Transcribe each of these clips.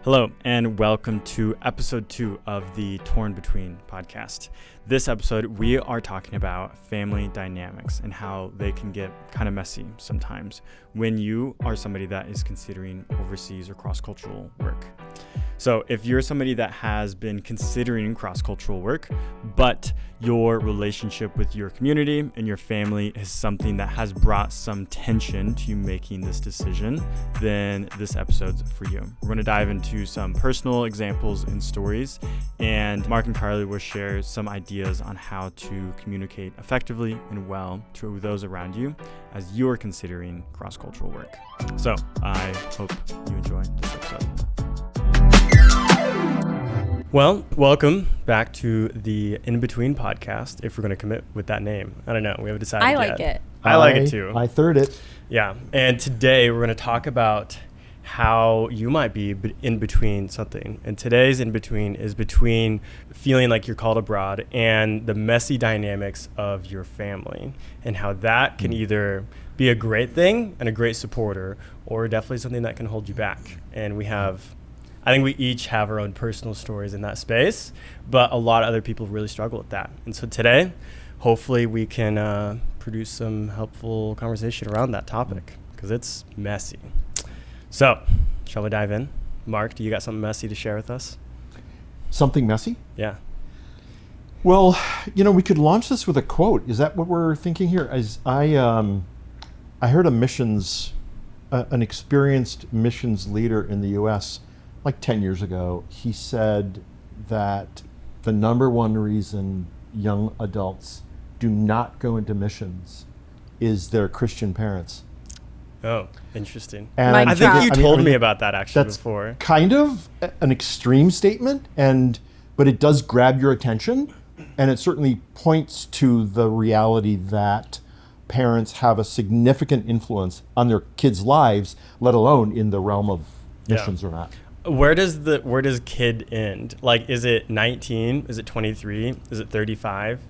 Hello, and welcome to episode 2 of the Torn Between podcast. This episode, we are talking about family dynamics and how they can get kind of messy sometimes when you are somebody that is considering overseas or cross-cultural work. So if you're somebody that has been considering cross-cultural work, but your relationship with your community and your family is something that has brought some tension to you making this decision, then this episode's for you. We're going to dive into some personal examples and stories, and Mark and Carly will share some ideas on how to communicate effectively and well to those around you as you're considering cross-cultural work. So I hope you enjoy this episode. Well, welcome back to the In Between podcast, if we're going to commit with that name. I don't know. We haven't decided yet. I like it. I like it too. I third it. Yeah. And today we're going to talk about how you might be in between something. And today's in between is between feeling like you're called abroad and the messy dynamics of your family, and how that can either be a great thing and a great supporter, or definitely something that can hold you back. And I think we each have our own personal stories in that space, but a lot of other people really struggle with that. And so today, hopefully we can produce some helpful conversation around that topic, because it's messy. So, shall we dive in? Mark, do you got something messy to share with us? Something messy? Yeah. Well, we could launch this with a quote. Is that what we're thinking here? I heard an experienced missions leader in the U.S. like 10 years ago. He said that the number one reason young adults do not go into missions is their Christian parents. Oh, interesting. And I think you told me about that actually that's before. Kind of an extreme statement, but it does grab your attention, and it certainly points to the reality that parents have a significant influence on their kids' lives, let alone in the realm of missions or not. Where does kid end? Like, is it 19? Is it 23? Is it 35?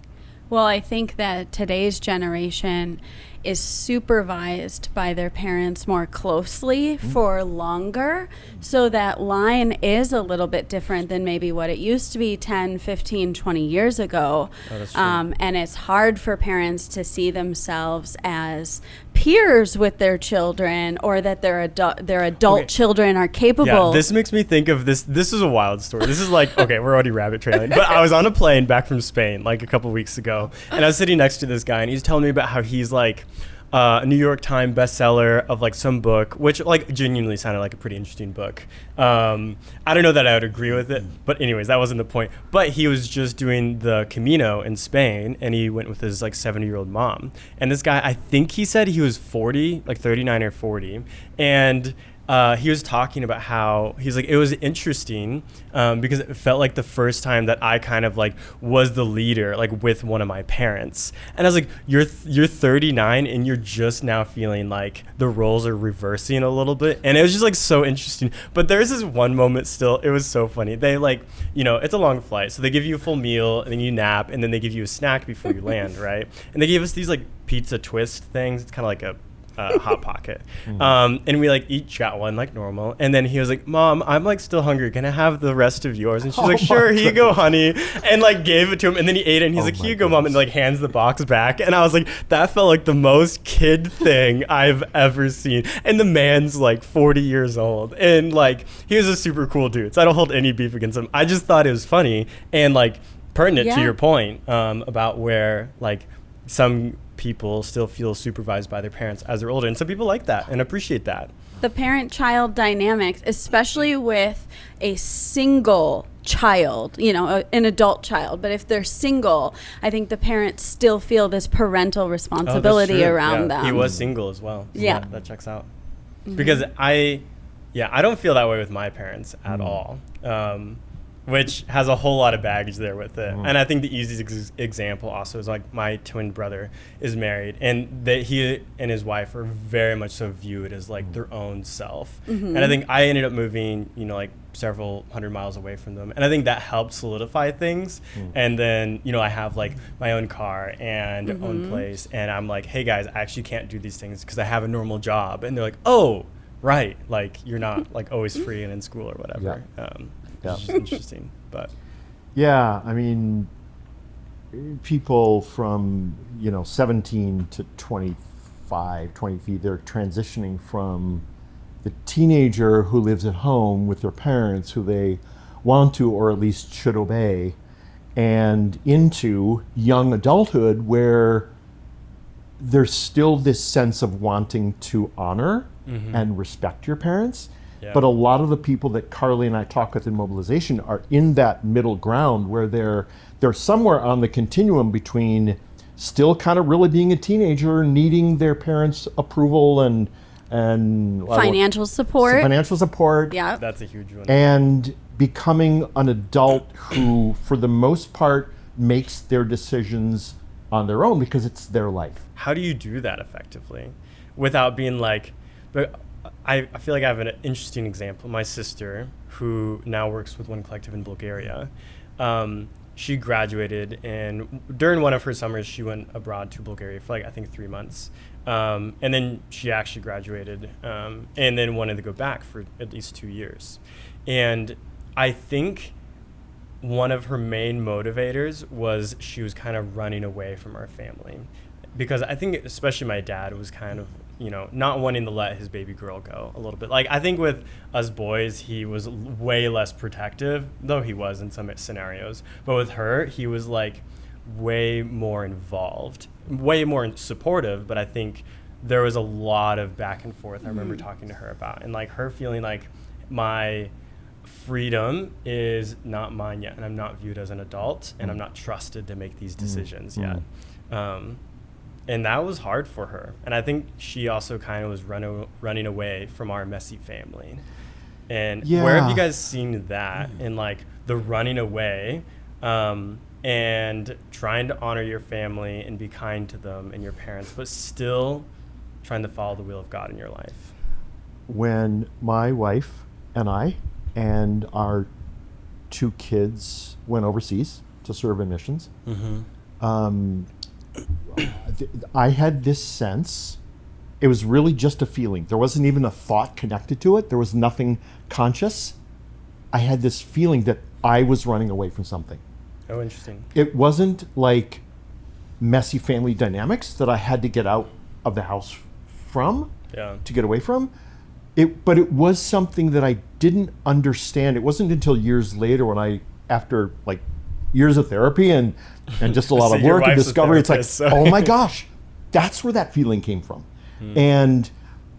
Well, I think that today's generation is supervised by their parents more closely for longer. So that line is a little bit different than maybe what it used to be 10, 15, 20 years ago. Oh, that's true. And it's hard for parents to see themselves as peers with their children, or that their adult children are capable. Yeah, this makes me think of this. This is a wild story. This is like, okay, we're already rabbit trailing. But I was on a plane back from Spain like a couple weeks ago, and I was sitting next to this guy, and he's telling me about how he's like a New York Times bestseller of like some book, which like genuinely sounded like a pretty interesting book. I don't know that I would agree with it, but anyways, that wasn't the point. But he was just doing the Camino in Spain, and he went with his like 70-year-old mom. And this guy, I think he said he was 40, like 39 or 40, and he was talking about how he's like, it was interesting because it felt like the first time that I kind of like was the leader, like with one of my parents. And I was like, you're 39 and you're just now feeling like the roles are reversing a little bit. And it was just like so interesting. But there's this one moment still, it was so funny. They like, it's a long flight. So they give you a full meal and then you nap, and then they give you a snack before you land, right? And they gave us these like pizza twist things. It's kind of like a Hot Pocket. And we like each got one like normal, and then he was like, "Mom, I'm like still hungry, can I have the rest of yours?" And she's like, "Sure, here you go, honey," and like gave it to him, and then he ate it, and he's like, "Here you go, Mom," and like hands the box back. And I was like, that felt like the most kid thing I've ever seen. And the man's like 40 years old, and like he was a super cool dude, so I don't hold any beef against him. I just thought it was funny and like pertinent to your point about where like some people still feel supervised by their parents as they're older, and some people like that and appreciate that. The parent-child dynamics, especially with a single child, an adult child, but if they're single, I think the parents still feel this parental responsibility around them. He was single as well, so yeah, that checks out. Because I don't feel that way with my parents at all. Which has a whole lot of baggage there with it. And I think the easiest example also is like my twin brother is married, and that he and his wife are very much so viewed as like their own self. And I think I ended up moving, like several hundred miles away from them. And I think that helped solidify things. And then, I have like my own car and own place, and I'm like, hey guys, I actually can't do these things because I have a normal job. And they're like, oh, right, like you're not like always free and in school or whatever. It's just interesting, but yeah, I mean, people from 17 to 25, 20, they're transitioning from the teenager who lives at home with their parents who they want to or at least should obey, and into young adulthood where there's still this sense of wanting to honor and respect your parents. Yeah. But a lot of the people that Carly and I talk with in mobilization are in that middle ground where they're somewhere on the continuum between still kind of really being a teenager, needing their parents' approval and financial support. yeah, that's a huge one. And becoming an adult who, for the most part, makes their decisions on their own because it's their life. How do you do that effectively without being like, but I feel like I have an interesting example. My sister, who now works with One Collective in Bulgaria, she graduated, and during one of her summers, she went abroad to Bulgaria for like, I think 3 months. And then she actually graduated and then wanted to go back for at least 2 years. And I think one of her main motivators was she was kind of running away from our family. Because I think especially my dad was kind of, not wanting to let his baby girl go a little bit. Like, I think with us boys, he was way less protective, though he was in some scenarios. But with her, he was like way more involved, way more supportive. But I think there was a lot of back and forth I remember talking to her about. And like her feeling like my freedom is not mine yet. And I'm not viewed as an adult. And I'm not trusted to make these decisions yet. And that was hard for her. And I think she also kind of was running away from our messy family. And where have you guys seen that in like the running away and trying to honor your family and be kind to them and your parents, but still trying to follow the will of God in your life? When my wife and I and our 2 kids went overseas to serve in missions, I had this sense, it was really just a feeling. There wasn't even a thought connected to it. There was nothing conscious. I had this feeling that I was running away from something. Oh, interesting. It wasn't like messy family dynamics that I had to get out of the house from, to get away from. But it was something that I didn't understand. It wasn't until years later when after like years of therapy and just a lot of work and discovery, it's like, oh my gosh, that's where that feeling came from. And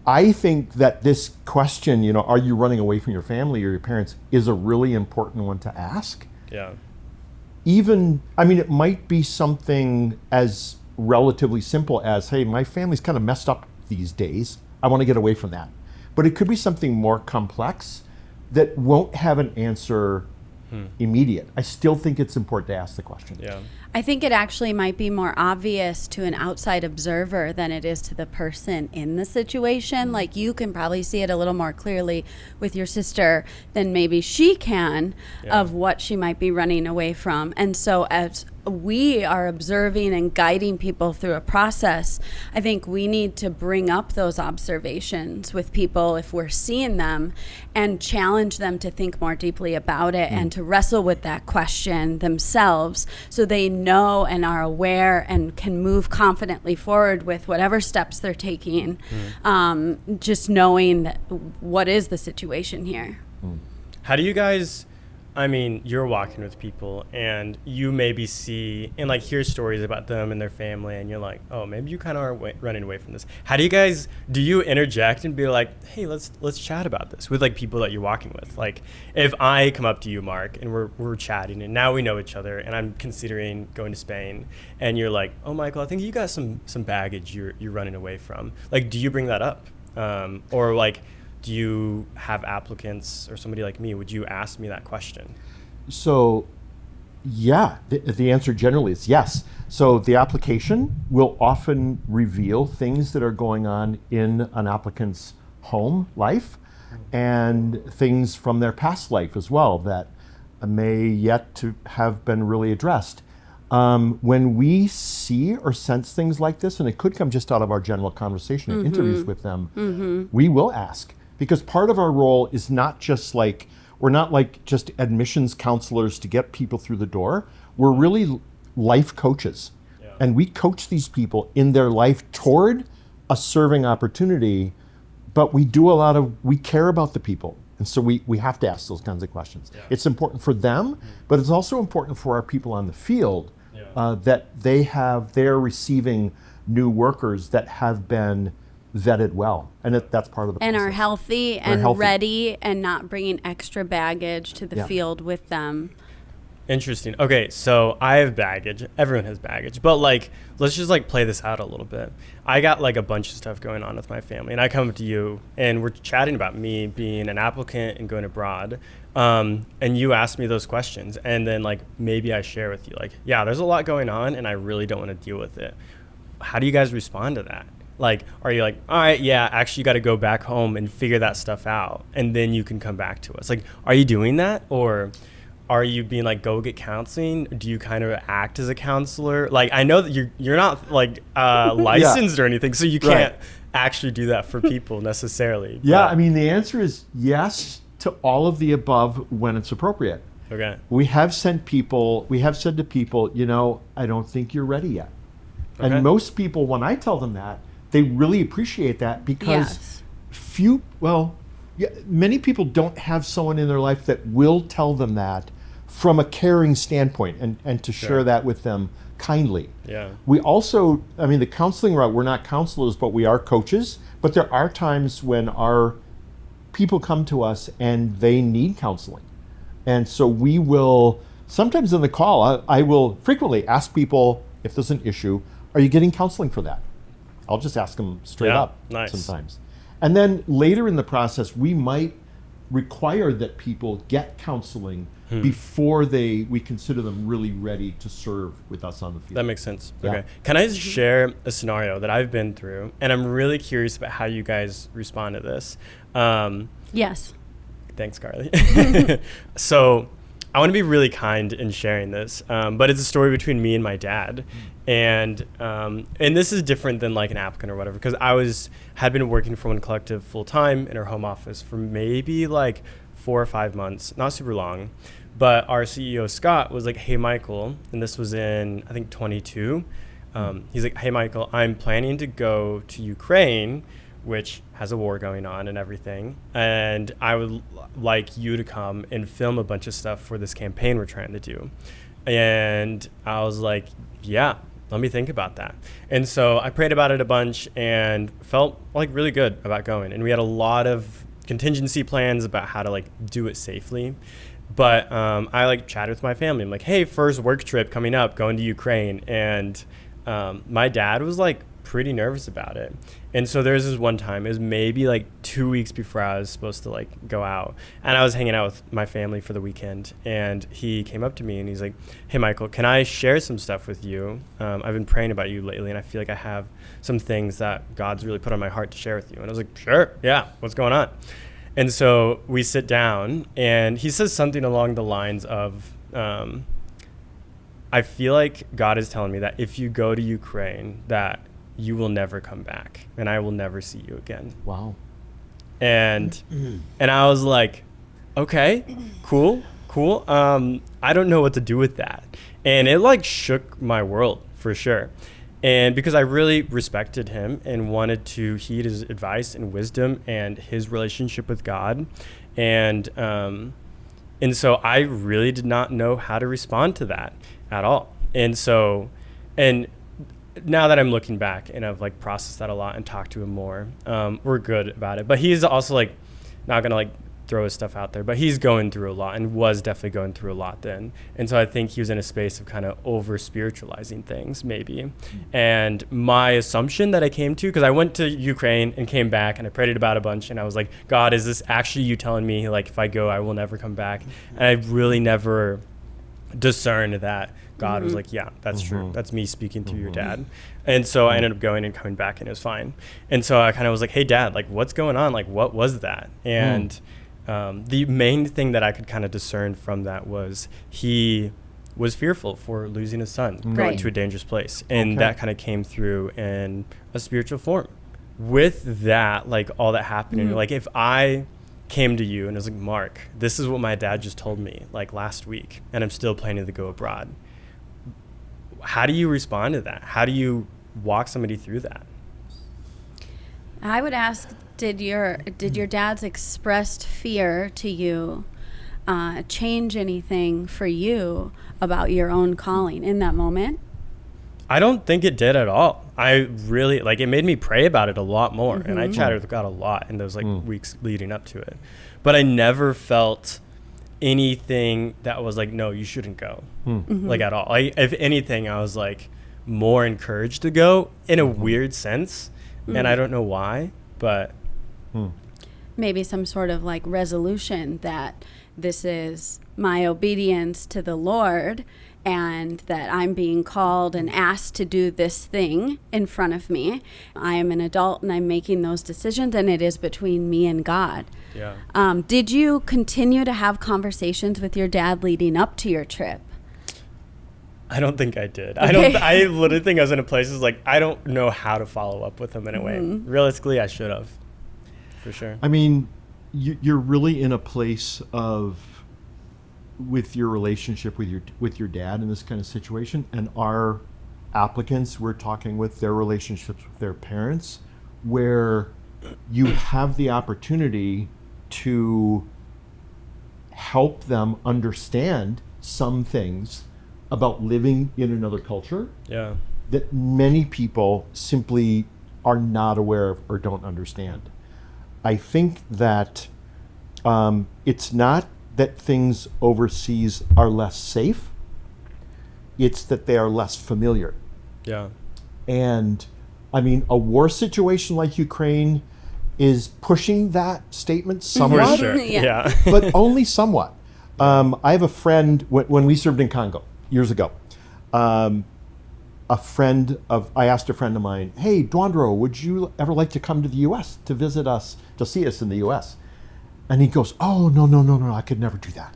I think that this question, are you running away from your family or your parents, is a really important one to ask. Yeah. It might be something as relatively simple as, hey, my family's kind of messed up these days. I want to get away from that. But it could be something more complex that won't have an answer immediate. I still think it's important to ask the question. Yeah. I think it actually might be more obvious to an outside observer than it is to the person in the situation. Like, you can probably see it a little more clearly with your sister than maybe she can of what she might be running away from. And so as we are observing and guiding people through a process, I think we need to bring up those observations with people if we're seeing them and challenge them to think more deeply about it and to wrestle with that question themselves so they know and are aware and can move confidently forward with whatever steps they're taking, just knowing that what is the situation here. How do you guys, you're walking with people and you maybe see and like hear stories about them and their family and you're like, oh, maybe you kind of are running away from this. How do you interject and be like, hey, let's chat about this with like people that you're walking with? Like, if I come up to you, Mark, and we're chatting and now we know each other and I'm considering going to Spain and you're like, oh, Michael, I think you got some baggage you're running away from. Like, do you bring that up? Or like, do you have applicants or somebody like me? Would you ask me that question? So, yeah, the answer generally is yes. So the application will often reveal things that are going on in an applicant's home life and things from their past life as well that may yet to have been really addressed. When we see or sense things like this, and it could come just out of our general conversation and interviews with them, we will ask. because part of our role is not just like, we're not like just admissions counselors to get people through the door. We're really life coaches. Yeah. And we coach these people in their life toward a serving opportunity, but we care about the people. And so we have to ask those kinds of questions. Yeah. It's important for them, but it's also important for our people on the field that they're receiving new workers that have been vetted well, and that's part of the process. And are healthy and ready and not bringing extra baggage to the field with them. Interesting. Okay, so I have baggage. Everyone has baggage. But, like, let's just, like, play this out a little bit. I got, like, a bunch of stuff going on with my family. And I come up to you, and we're chatting about me being an applicant and going abroad. And you ask me those questions. And then, like, maybe I share with you, like, yeah, there's a lot going on, and I really don't want to deal with it. How do you guys respond to that? Like, are you like, all right, yeah, actually you got to go back home and figure that stuff out, and then you can come back to us? Like, are you doing that? Or are you being like, go get counseling? Do you kind of act as a counselor? Like, I know that you're not like licensed or anything, so you can't actually do that for people necessarily. Yeah, I mean, the answer is yes to all of the above when it's appropriate. Okay. We have said to people, I don't think you're ready yet. Okay. And most people, when I tell them that, they really appreciate that, because many people don't have someone in their life that will tell them that from a caring standpoint, and to share that with them kindly. Yeah. We also, the counseling route, we're not counselors, but we are coaches. But there are times when our people come to us and they need counseling. And so we will, sometimes in the call, I will frequently ask people, if there's an issue, are you getting counseling for that? I'll just ask them straight up sometimes. And then later in the process, we might require that people get counseling before we consider them really ready to serve with us on the field. That makes sense. Yeah. Okay. Can I share a scenario that I've been through? And I'm really curious about how you guys respond to this. Yes. Thanks, Carly. So I want to be really kind in sharing this, but it's a story between me and my dad. And this is different than like an applicant or whatever, because had been working for one collective full time in our home office for maybe like 4 or 5 months, not super long. But our CEO, Scott, was like, hey, Michael, and this was in, I think, 22. He's like, hey, Michael, I'm planning to go to Ukraine, which has a war going on and everything. And I would like you to come and film a bunch of stuff for this campaign we're trying to do. And I was like, yeah, let me think about that. And so I prayed about it a bunch and felt like really good about going. And we had a lot of contingency plans about how to like do it safely. But I like chatted with my family. I'm like, hey, first work trip coming up, going to Ukraine. And my dad was like pretty nervous about it. And so there's this one time, it was maybe like 2 weeks before I was supposed to like go out, and I was hanging out with my family for the weekend, and he came up to me and he's like, hey, Michael, can I share some stuff with you? I've been praying about you lately, and I feel like I have some things that God's really put on my heart to share with you. And I was like, sure, yeah, what's going on? And so we sit down, and he says something along the lines of, I feel like God is telling me that if you go to Ukraine, that you will never come back, and I will never see you again. Wow. And I was like, okay, cool. I don't know what to do with that. And it like shook my world for sure. And because I really respected him and wanted to heed his advice and wisdom and his relationship with God. And so I really did not know how to respond to that at all. And now that I'm looking back and I've like processed that a lot and talked to him more, we're good about it. But he's also like not gonna like throw his stuff out there, but he's going through a lot and was definitely going through a lot then. And so I think he was in a space of kind of over spiritualizing things maybe. And my assumption that I came to, because I went to Ukraine and came back and I prayed about it a bunch, and I was like, God, is this actually you telling me like if I go I will never come back? And I really never discerned that God was like, yeah, that's true. That's me speaking through your dad. And so I ended up going and coming back, and it was fine. And so I kind of was like, hey, Dad, like, what's going on? Like, what was that? And the main thing that I could kind of discern from that was he was fearful for losing his son, going to a dangerous place. And that kind of came through in a spiritual form. with that, like all that happened, and like if I came to you and was like, Mark, this is what my dad just told me like last week, and I'm still planning to go abroad. How do you respond to that? How do you walk somebody through that? I would ask, did your dad's expressed fear to you change anything for you about your own calling in that moment? I don't think it did at all. I really, like, it made me pray about it a lot more. And I chatted with God a lot in those like weeks leading up to it. But I never felt anything that was like, no, you shouldn't go, like at all. If anything, I was like more encouraged to go in a weird sense. And I don't know why, but maybe some sort of like resolution that this is my obedience to the Lord, and that I'm being called and asked to do this thing in front of me. I am an adult and I'm making those decisions, and it is between me and God. yeah. Did you continue to have conversations with your dad leading up to your trip? I don't think I did. Okay. I literally think I was in a place like, I don't know how to follow up with him in a way. Realistically, I should have, for sure. I mean, you're really in a place of, with your relationship with your dad in this kind of situation, and our applicants, we're talking with their relationships with their parents, where you have the opportunity to help them understand some things about living in another culture Yeah. that many people simply are not aware of or don't understand. I think that it's not that things overseas are less safe, it's that they are less familiar. Yeah. And I mean, a war situation like Ukraine is pushing that statement For somewhat, sure. Yeah. Yeah. but only somewhat. I have a friend, when we served in Congo years ago, I asked a friend of mine, hey, Dwandro, would you ever like to come to the U.S. to visit us, to see us in the U.S.? And he goes, oh, no, I could never do that.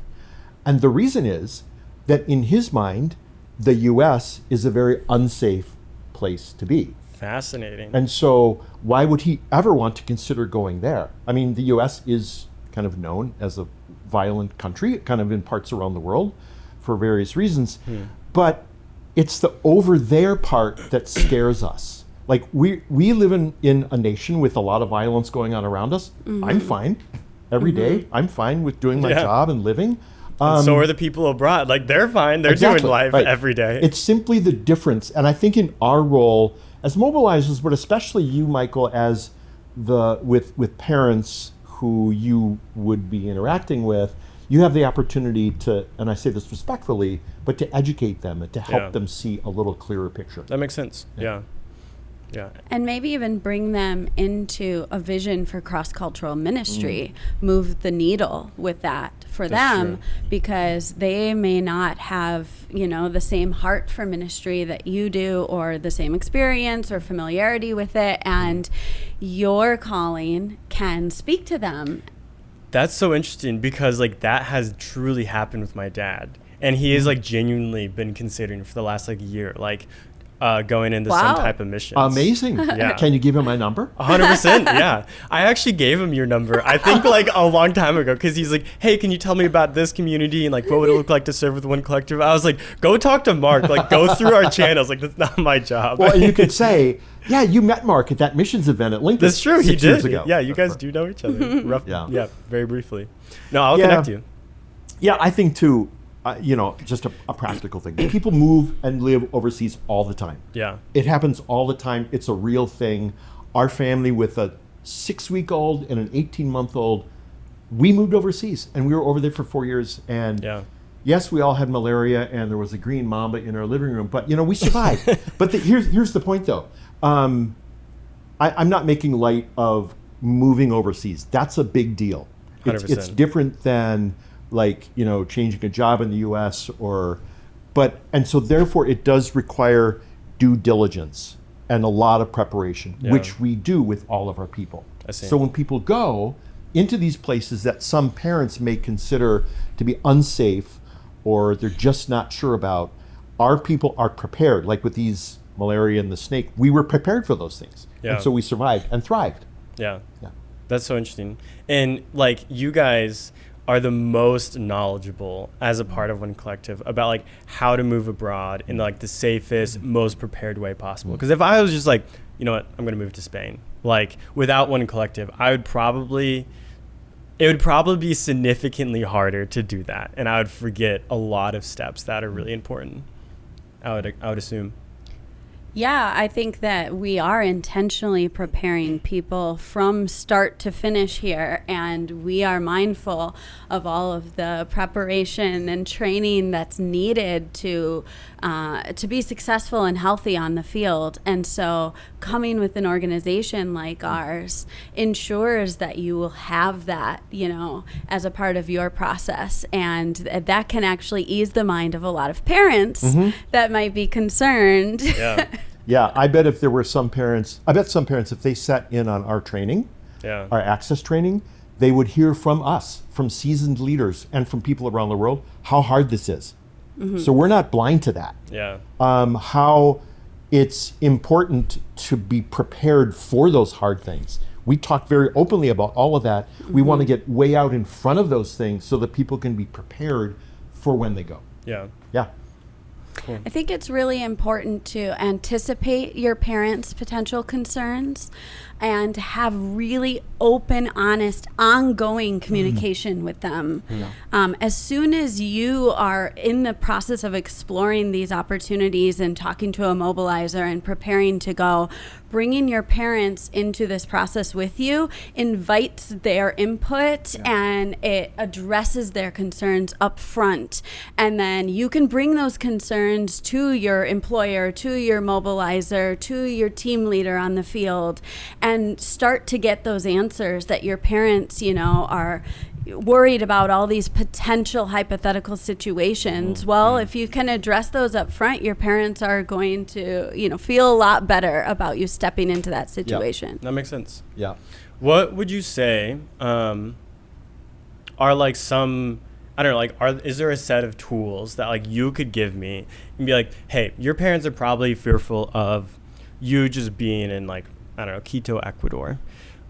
And the reason is that in his mind, the U.S. is a very unsafe place to be. Fascinating. And so why would he ever want to consider going there? I mean, the U.S. is kind of known as a violent country, kind of in parts around the world for various reasons. But it's the over there part that scares us. Like we live in a nation with a lot of violence going on around us. I'm fine every day. I'm fine with doing my job and living. And so are the people abroad. Like, they're fine. They're Exactly, doing life right. every day. It's simply the difference. And I think in our role as mobilizers, but especially you, Michael, as with parents who you would be interacting with, you have the opportunity to, and I say this respectfully, but to educate them and to help them see a little clearer picture. That makes sense. Yeah. And maybe even bring them into a vision for cross-cultural ministry, move the needle with that for them, because they may not have, the same heart for ministry that you do, or the same experience or familiarity with it, and your calling can speak to them. That's so interesting, because like that has truly happened with my dad, and he has like genuinely been considering for the last like year, like going into some type of mission. Amazing. Yeah. Can you give him my number? 100%. Yeah. I actually gave him your number, I think like a long time ago, because he's like, hey, can you tell me about this community and like what would it look like to serve with one collective? I was like, go talk to Mark, like go through our channels. Like, that's not my job. Well, and you could say, yeah, you met Mark at that missions event at Lincoln. That's true. 6 He years did. ago. Yeah, you guys do know each other. Rough. Yeah. Very briefly. No, I'll connect you. Yeah, I think too, just a practical thing. People move and live overseas all the time. Yeah. It happens all the time. It's a real thing. Our family with a 6-week-old and an 18-month-old, we moved overseas, and we were over there for 4 years. And yes, we all had malaria, and there was a green mamba in our living room, but we survived. But here's the point, though. I'm not making light of moving overseas. That's a big deal. It's different than changing a job in the U.S. and so therefore it does require due diligence and a lot of preparation, which we do with all of our people. I see. So when people go into these places that some parents may consider to be unsafe or they're just not sure about, our people are prepared, like with these malaria and the snake, we were prepared for those things. Yeah. And so we survived and thrived. Yeah. Yeah. That's so interesting. And like you guys are the most knowledgeable as a part of One Collective about like how to move abroad in like the safest, most prepared way possible. Because if I was just like, you know what, I'm going to move to Spain, like without One Collective, it would probably be significantly harder to do that. And I would forget a lot of steps that are really important. I would assume. Yeah, I think that we are intentionally preparing people from start to finish here, and we are mindful of all of the preparation and training that's needed to be successful and healthy on the field. And so coming with an organization like ours ensures that you will have that, as a part of your process. And that can actually ease the mind of a lot of parents that might be concerned. Yeah. Yeah, I bet if there were some parents, if they sat in on our training, our access training, they would hear from us, from seasoned leaders and from people around the world, how hard this is. So we're not blind to that. Yeah. How it's important to be prepared for those hard things. We talk very openly about all of that. We want to get way out in front of those things so that people can be prepared for when they go. Yeah. Yeah. Cool. I think it's really important to anticipate your parents' potential concerns and have really open, honest, ongoing communication with them. Yeah. As soon as you are in the process of exploring these opportunities and talking to a mobilizer and preparing to go, bringing your parents into this process with you invites their input and it addresses their concerns up front. And then you can bring those concerns to your employer, to your mobilizer, to your team leader on the field, and start to get those answers that your parents, are worried about all these potential hypothetical situations. Well, if you can address those up front, your parents are going to, feel a lot better about you stepping into that situation. That makes sense. Yeah. What would you say are like some, I don't know, like is there a set of tools that like you could give me and be like, hey, your parents are probably fearful of you just being in like, I don't know, Quito, Ecuador.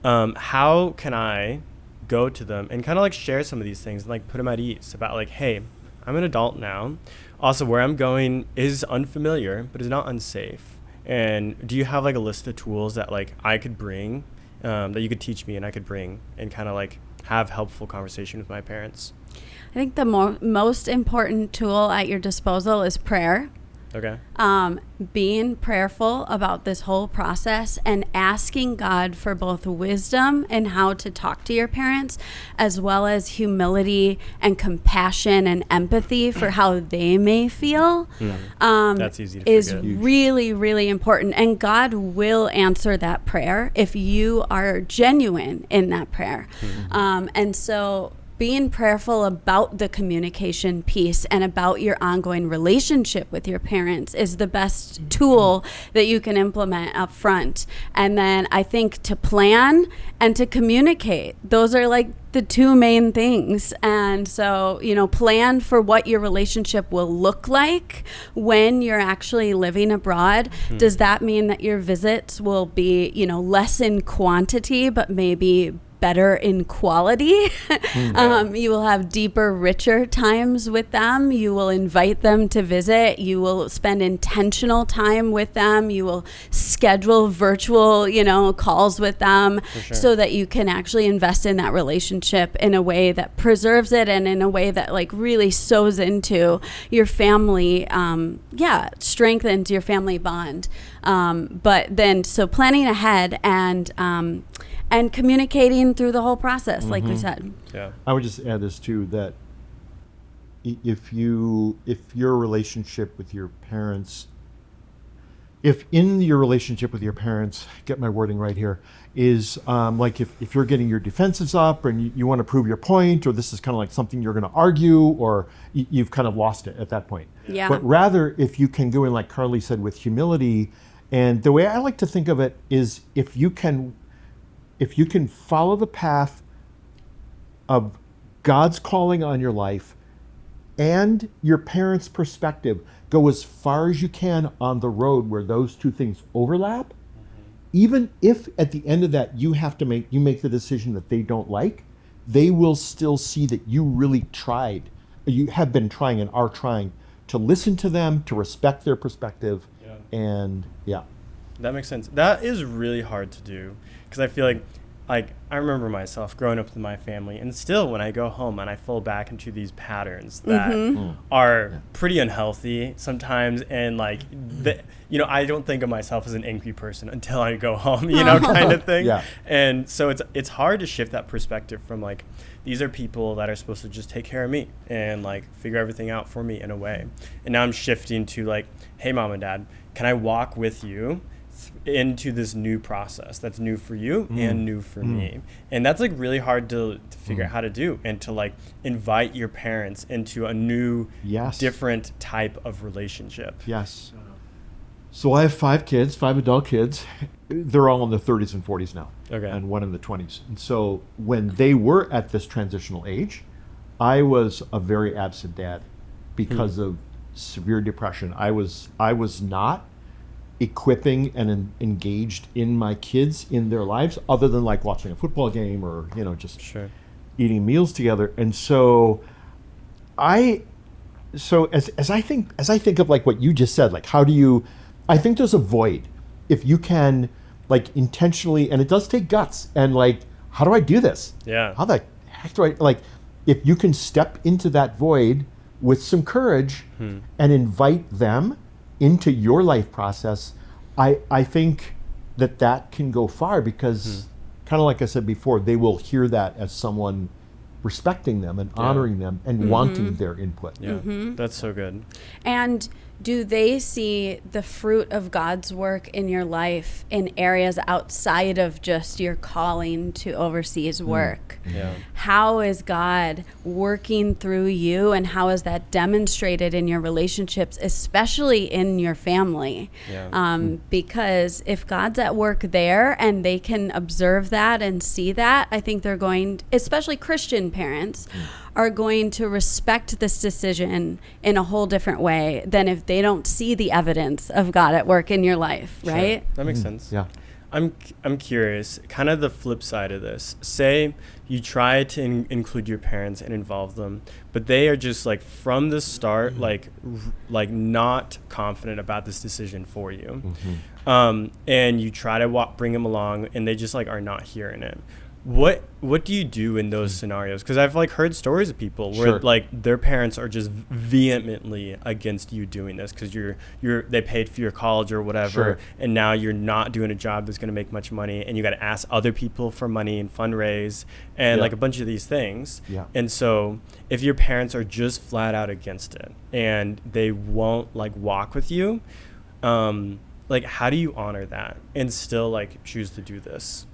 How can I go to them and kind of like share some of these things and like put them at ease about like, hey, I'm an adult now. Also, where I'm going is unfamiliar, but is not unsafe. And do you have like a list of tools that like I could bring, that you could teach me and I could bring and kind of like have helpful conversation with my parents? I think the most important tool at your disposal is prayer. Okay. Being prayerful about this whole process and asking God for both wisdom and how to talk to your parents, as well as humility and compassion and empathy for how they may feel. That's easy to is forget. really, really important. And God will answer that prayer if you are genuine in that prayer. And so being prayerful about the communication piece and about your ongoing relationship with your parents is the best tool that you can implement up front. And then I think to plan and to communicate, those are like the two main things. And so, plan for what your relationship will look like when you're actually living abroad. Does that mean that your visits will be, less in quantity, but maybe better in quality? You will have deeper, richer times with them. You will invite them to visit. You will spend intentional time with them. You will schedule virtual, calls with them so that you can actually invest in that relationship in a way that preserves it and in a way that like really sews into your family, strengthens your family bond. But then, so planning ahead and communicating through the whole process, like we said. Yeah. I would just add this too, that if your relationship with your parents, get my wording right here, is like if you're getting your defenses up and you want to prove your point, or this is kind of like something you're going to argue, or you've kind of lost it at that point. Yeah. But rather, if you can go in, like Carly said, with humility, and the way I like to think of it is if you can follow the path of God's calling on your life and your parents' perspective. Go as far as you can on the road where those two things overlap. Even if at the end of that you make the decision that they don't like, they will still see that you really tried. You have been trying and are trying to listen to them, to respect their perspective. And that makes sense. That is really hard to do, because I feel like I remember myself growing up with my family, and still when I go home and I fall back into these patterns that are pretty unhealthy sometimes, and like I don't think of myself as an angry person until I go home, kind of thing. And so it's hard to shift that perspective from like, these are people that are supposed to just take care of me and like figure everything out for me in a way. And now I'm shifting to like, hey, mom and dad, can I walk with you into this new process that's new for you and new for me? And that's like really hard to figure out how to do, and to like invite your parents into a new different type of relationship. So I have 5 adult kids. They're all in their 30s and 40s now, and one in the 20s. And so when they were at this transitional age, I was a very absent dad because of severe depression. I was not equipping and engaged in my kids in their lives, other than like watching a football game or just eating meals together. And so as I think of like what you just said, like I think there's a void if you can like intentionally, and it does take guts, and like, how do I do this? How the heck do I, like, if you can step into that void with some courage and invite them into your life process, I think that can go far, because kind of like I said before, they will hear that as someone respecting them and honoring them and wanting their input. That's so good. And do they see the fruit of God's work in your life in areas outside of just your calling to oversee his work? How is God working through you, and how is that demonstrated in your relationships, especially in your family? Because if God's at work there and they can observe that and see that, I think they're going, especially Christian parents, are going to respect this decision in a whole different way than if they don't see the evidence of God at work in your life, right? That makes sense. I'm curious, kind of the flip side of this. Say you try to include your parents and involve them, but they are just like from the start, like not confident about this decision for you. And you try to bring them along, and they just like are not hearing it. What do you do in those scenarios? Because I've like heard stories of people where like their parents are just vehemently against you doing this because they paid for your college or whatever, and now you're not doing a job that's going to make much money, and you got to ask other people for money and fundraise and like a bunch of these things. And so if your parents are just flat out against it and they won't like walk with you, like how do you honor that and still like choose to do this?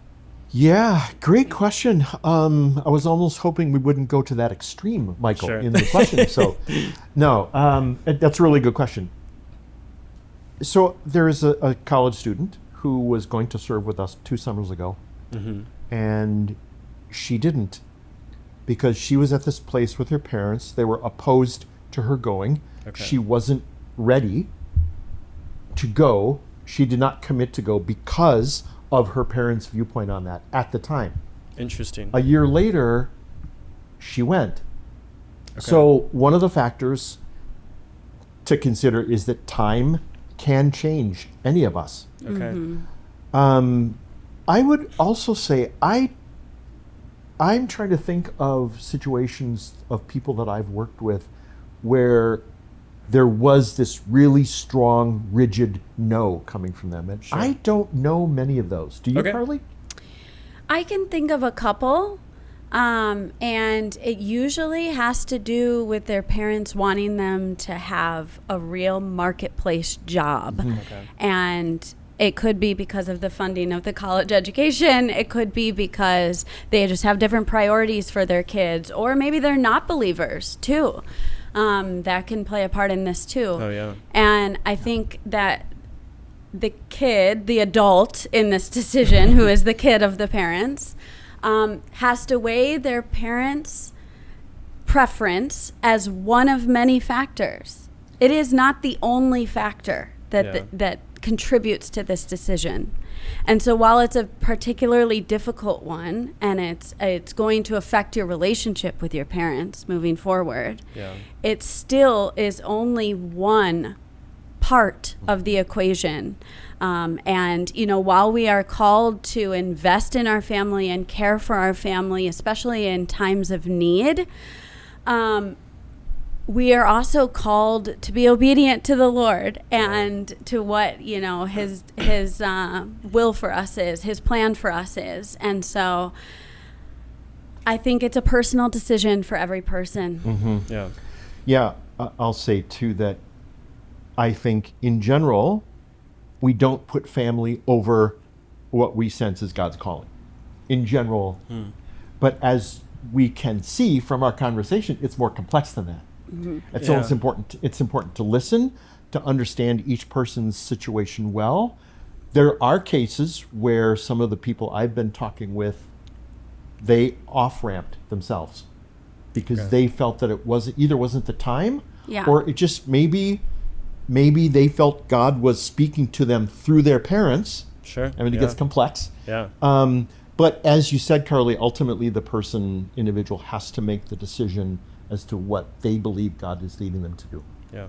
Yeah, great question. I was almost hoping we wouldn't go to that extreme, Michael, in the question. So, no, that's a really good question. So there's a college student who was going to serve with us 2 summers ago, and she didn't, because she was at this place with her parents. They were opposed to her going. She wasn't ready to go. She did not commit to go because of her parents' viewpoint on that at the time. Interesting. A year later, she went. So one of the factors to consider is that time can change any of us. I would also say I'm trying to think of situations of people that I've worked with where there was this really strong, rigid no coming from them. And I don't know many of those. Do you, Carly? I can think of a couple, and it usually has to do with their parents wanting them to have a real marketplace job. And it could be because of the funding of the college education. It could be because they just have different priorities for their kids, or maybe they're not believers too. That can play a part in this too. And I think that the kid, the adult in this decision, who is the kid of the parents, has to weigh their parents' preference as one of many factors. It is not the only factor that contributes to this decision. And so while it's a particularly difficult one, and it's going to affect your relationship with your parents moving forward, it still is only one part of the equation. And, while we are called to invest in our family and care for our family, especially in times of need, we are also called to be obedient to the Lord and to what, his will for us is, his plan for us is. And so I think it's a personal decision for every person. Mm-hmm. Yeah, I'll say too that I think in general, we don't put family over what we sense is God's calling in general. But as we can see from our conversation, it's more complex than that. And so it's important to listen, to understand each person's situation well. There are cases where some of the people I've been talking with, they off-ramped themselves because they felt that it wasn't the time, or it just maybe they felt God was speaking to them through their parents. Sure. I mean, it gets complex. Yeah. But as you said, Carly, ultimately the individual has to make the decision as to what they believe God is leading them to do. Yeah.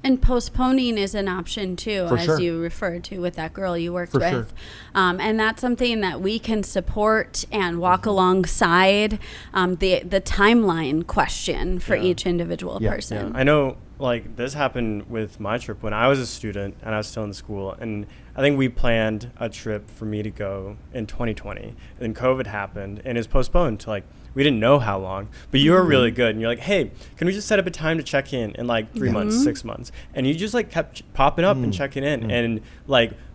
And postponing is an option too, you referred to with that girl you worked with. Sure. And that's something that we can support and walk alongside the timeline question for each individual person. I know, this happened with my trip when I was a student and I was still in school. And I think we planned a trip for me to go in 2020. And then COVID happened and it was postponed to we didn't know how long, but you were really good. And you're like, hey, can we just set up a time to check in 3 months, 6 months? And you just kept popping up and checking in. And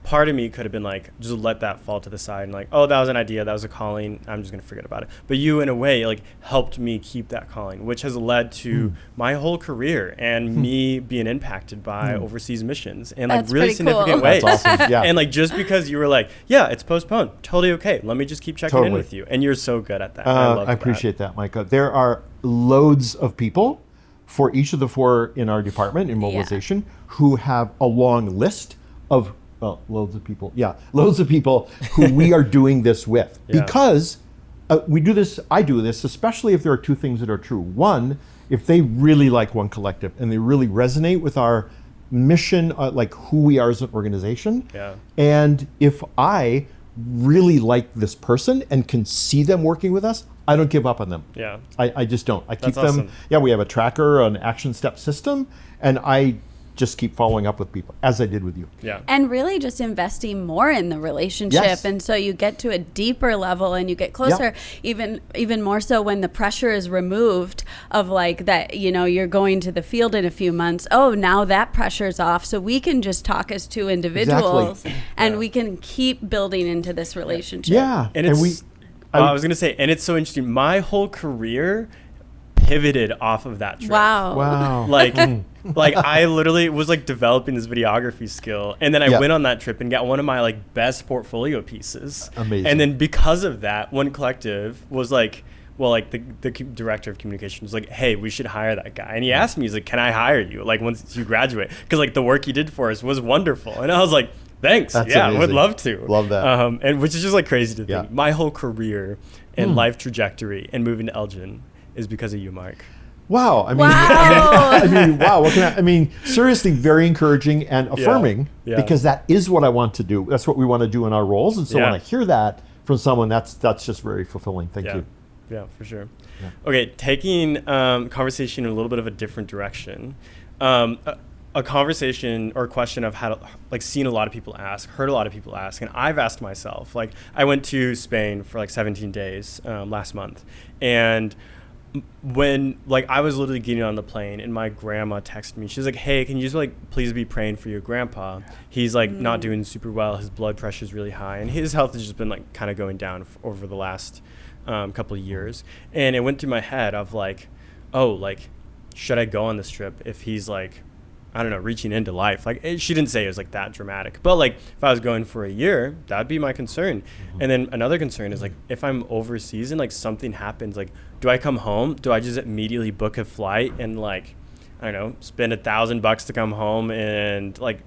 part of me could have been just let that fall to the side and oh, that was an idea, that was a calling, I'm just going to forget about it. But you, in a way, helped me keep that calling, which has led to my whole career and me being impacted by overseas missions in really significant ways. That's awesome. Yeah. And just because you were it's postponed, totally okay. Let me just keep checking in with you. And you're so good at that. I appreciate that, Micah. There are loads of people for each of the 4 in our department in mobilization who have a long list of loads of people who we are doing this with because we do this. I do this, especially if there are 2 things that are true. One, if they really like One Collective and they really resonate with our mission, who we are as an organization. And if I really like this person and can see them working with us, I don't give up on them. I just don't. I keep them. Awesome. We have a tracker, an action step system, and I just keep following up with people as I did with you. And really just investing more in the relationship. And so you get to a deeper level and you get closer, even more so when the pressure is removed of that, you're going to the field in a few months. Oh, now that pressure's off. So we can just talk as 2 individuals and we can keep building into this relationship. And I was going to say, and it's so interesting. My whole career pivoted off of that trip. Wow. I literally was developing this videography skill, and then I went on that trip and got one of my best portfolio pieces. Amazing. And then because of that, One Collective was the director of communications was hey, we should hire that guy. And he asked me, he's can I hire you once you graduate? Because the work he did for us was wonderful. And I was thanks. That's I amazing. would love to. Love that. And which is just crazy to think. My whole career and life trajectory and moving to Elgin is because of you, Mark. Wow. I mean, wow. Seriously, very encouraging and affirming because that is what I want to do. That's what we want to do in our roles. And so when I hear that from someone, that's just very fulfilling. Thank you. Yeah, for sure. Yeah. Okay, taking conversation in a little bit of a different direction. A conversation or a question I've had seen a lot of people ask, heard a lot of people ask, and I've asked myself. I went to Spain for 17 days last month, and when I was literally getting on the plane and my grandma texted me, she's hey, can you just please be praying for your grandpa? He's not doing super well. His blood pressure is really high and his health has just been kind of going down over the last couple of years. And it went through my head of should I go on this trip if he's I don't know, reaching into life. Like she didn't say it was like that dramatic, but like if I was going for a year, that'd be my concern. And then another concern is like if I'm overseas and like something happens, like do I come home? Do I just immediately book a flight and like, I don't know, spend $1,000 to come home and like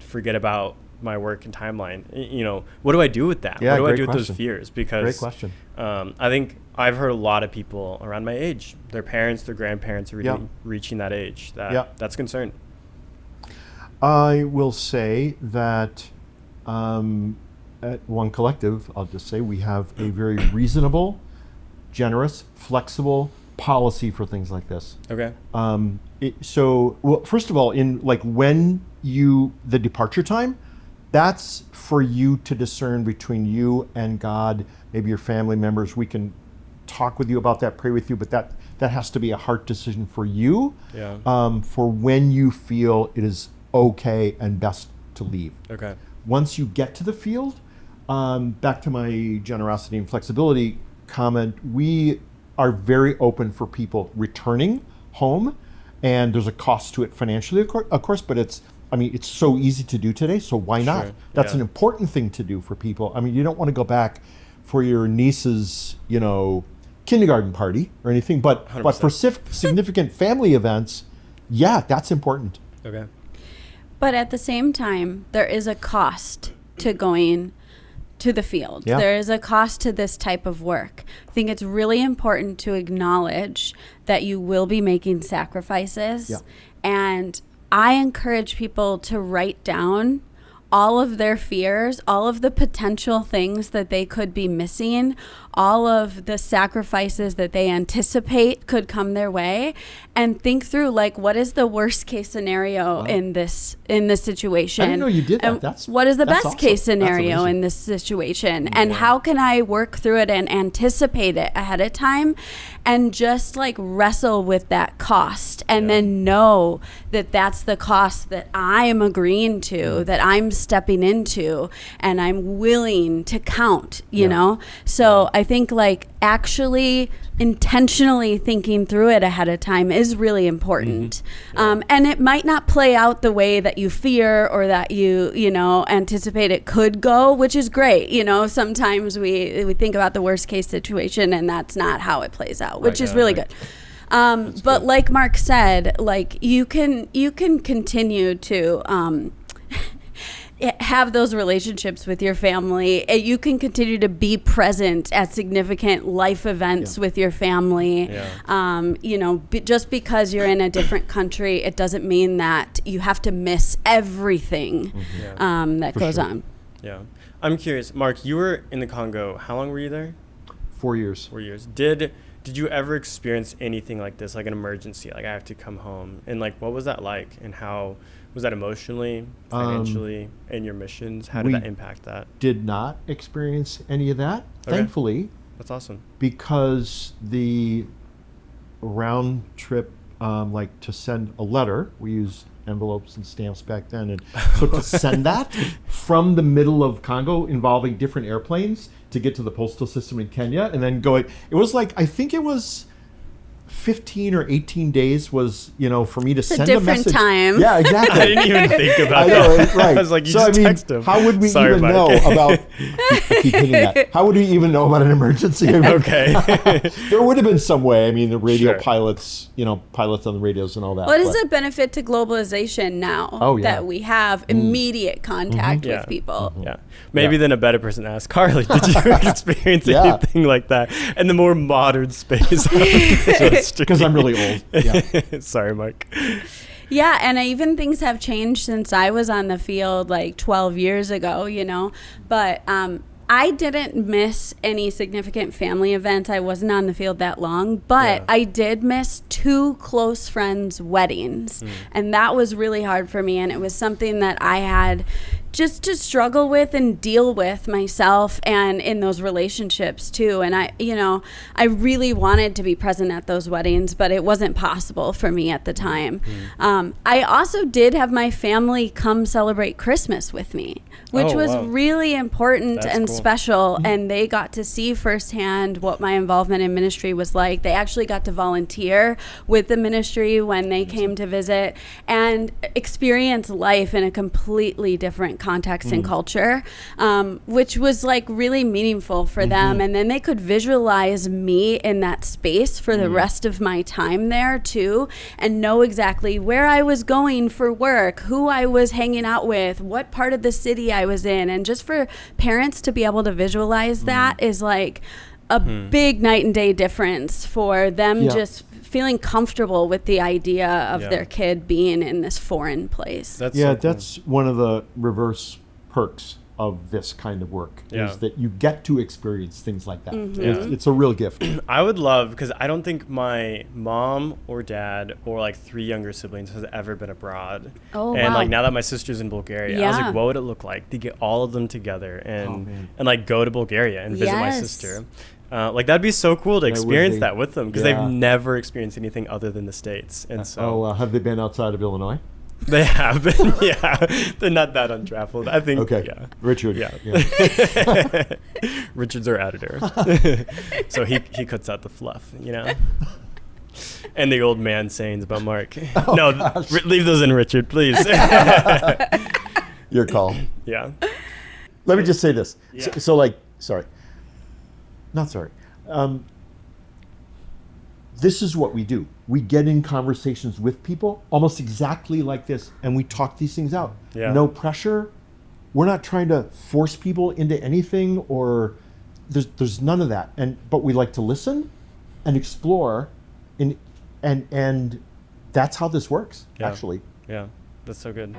forget about my work and timeline? You know, what do I do with that? Yeah, what do I do question. with those fears? Because Great question. I think I've heard a lot of people around my age, their parents, their grandparents are reaching that age. That's a concern. I will say that at One Collective, I'll just say we have a very reasonable, generous, flexible policy for things like this. Okay. Well, first of all, in like when the departure time, that's for you to discern between you and God, maybe your family members. We can talk with you about that, pray with you, but that has to be a heart decision for you. Yeah. For when you feel it is okay and best to leave. Okay. Once you get to the field, back to my generosity and flexibility comment, we are very open for people returning home, and there's a cost to it financially, of course, but it's so easy to do today, so why not? Sure. That's an important thing to do for people. I mean, you don't want to go back for your niece's, kindergarten party or anything, but 100%. But for significant family events, yeah, that's important. Okay. But at the same time, there is a cost to going to the field. Yeah. There is a cost to this type of work. I think it's really important to acknowledge that you will be making sacrifices. Yeah. And I encourage people to write down all of their fears, all of the potential things that they could be missing, all of the sacrifices that they anticipate could come their way, and think through like what is the worst case scenario in this situation. I didn't know you did that. And what is the best awesome. case scenario That's amazing. in this situation, and how can I work through it and anticipate it ahead of time, and just like wrestle with that cost, and then know that that's the cost that I am agreeing to, that I'm stepping into, and I'm willing to count, you know? So I think like actually intentionally thinking through it ahead of time is really important. And it might not play out the way that you fear or that you anticipate it could go, which is great. Sometimes we think about the worst case situation and that's not how it plays out, which is really good. But like Mark said, like you can continue to have those relationships with your family. You can continue to be present at significant life events with your family. Just because you're in a different country, it doesn't mean that you have to miss everything that goes on. Yeah. I'm curious, Mark, you were in the Congo. How long were you there? 4 years. 4 years. Did you ever experience anything like this, like an emergency, like I have to come home? And like, what was that like? And how was that emotionally, financially, in your missions? How did that impact that? Did not experience any of that, thankfully. That's awesome. Because the round trip, like to send a letter, we used envelopes and stamps back then. And so to send that from the middle of Congo involving different airplanes to get to the postal system in Kenya and then going, it was like, I think it was 15 or 18 days was, for me to send a message. It's a different time. Yeah, exactly. I didn't even think about I know, that. right. I was like, you so, just text him. How would we Sorry, even Mike. know about, I keep hitting that. How would we even know about an emergency? Okay. There would have been some way. I mean, the radio Sure. pilots, pilots on the radios and all that. What is the benefit to globalization now that we have immediate contact with people? Yeah. Maybe then a better person to ask, Carly, did you experience anything like that in the more modern space? Because I'm really old. Yeah. Sorry, Mark. Yeah, and even things have changed since I was on the field like 12 years ago, But I didn't miss any significant family events. I wasn't on the field that long, but I did miss 2 close friends' weddings. And that was really hard for me. And it was something that I had just to struggle with and deal with myself and in those relationships too. And I really wanted to be present at those weddings, but it wasn't possible for me at the time. I also did have my family come celebrate Christmas with me, which was really important and special. And they got to see firsthand what my involvement in ministry was like. They actually got to volunteer with the ministry when they came to visit and experience life in a completely different context and culture, which was like really meaningful for them. And then they could visualize me in that space for the rest of my time there too, and know exactly where I was going for work, who I was hanging out with, what part of the city I was in. And just for parents to be able to visualize that is like a big night and day difference for them just feeling comfortable with the idea of their kid being in this foreign place. That's one of the reverse perks of this kind of work is that you get to experience things like that. It's a real gift. I would love, because I don't think my mom or dad or like 3 younger siblings has ever been abroad. Like now that my sister's in Bulgaria, I was like, what would it look like to get all of them together and like go to Bulgaria and visit my sister? Like that'd be so cool to experience that with them, because they've never experienced anything other than the States. And so have they been outside of Illinois? They have been. They're not that untraveled, I think. Richard. Richard's our editor, so he cuts out the fluff, and the old man sayings about Mark. Leave those in, Richard, please. Your call. Let me just say this. This is what we do. We get in conversations with people almost exactly like this, and we talk these things out. No pressure. We're not trying to force people into anything, or there's none of that. But we like to listen and explore, and that's how this works, actually. Yeah, that's so good.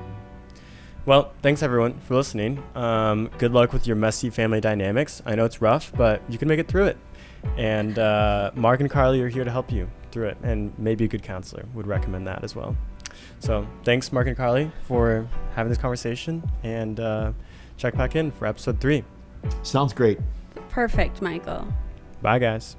Well, thanks everyone for listening. Good luck with your messy family dynamics. I know it's rough, but you can make it through it. And Mark and Carly are here to help you through it, and maybe a good counselor would recommend that as well. So thanks, Mark and Carly, for having this conversation, and check back in for episode 3. Sounds great. Perfect, Michael. Bye, guys.